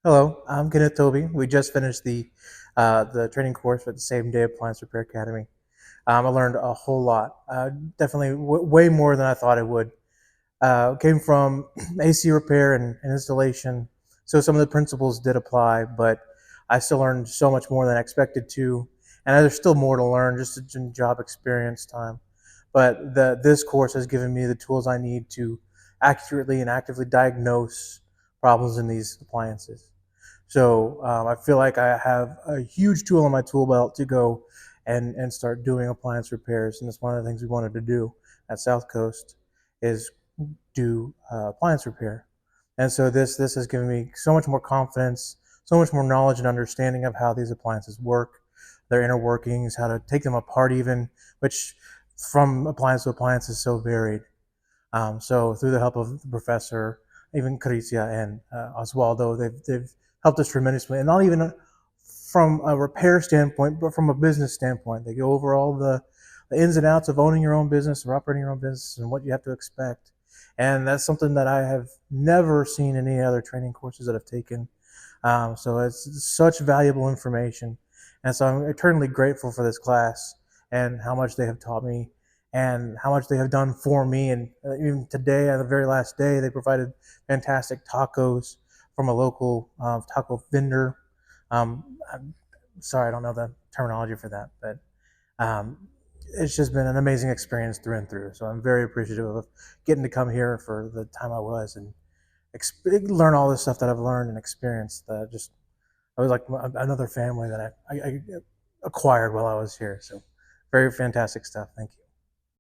Hello, I'm Tobey. We just finished the training course for the Same Day Appliance Repair Academy. I learned a whole lot, definitely way more than I thought I would. Came from AC repair and installation, so some of the principles did apply, but I still learned so much more than I expected to, and there's still more to learn just in job experience time. But this course has given me the tools I need to accurately and actively diagnose problems in these appliances. So I feel like I have a huge tool in my tool belt to go and start doing appliance repairs, and that's one of the things we wanted to do at South Coast is do appliance repair. And so this has given me so much more confidence, so much more knowledge and understanding of how these appliances work, their inner workings, how to take them apart even, which from appliance to appliance is so varied. So through the help of the professor, even Caricia and Oswaldo, they've helped us tremendously, and not even from a repair standpoint, but from a business standpoint. They go over all the ins and outs of owning your own business or operating your own business and what you have to expect. And that's something that I have never seen in any other training courses that I've taken. So it's such valuable information. And so I'm eternally grateful for this class and how much they have taught me and how much they have done for me. And even today, on the very last day, they provided fantastic tacos from a local taco vendor. I'm sorry, I don't know the terminology for that, but um, it's just been an amazing experience through and through. So I'm very appreciative of getting to come here for the time I was and learn all this stuff that I've learned and experienced. Just I was like another family that I acquired while I was here. So very fantastic stuff. Thank you.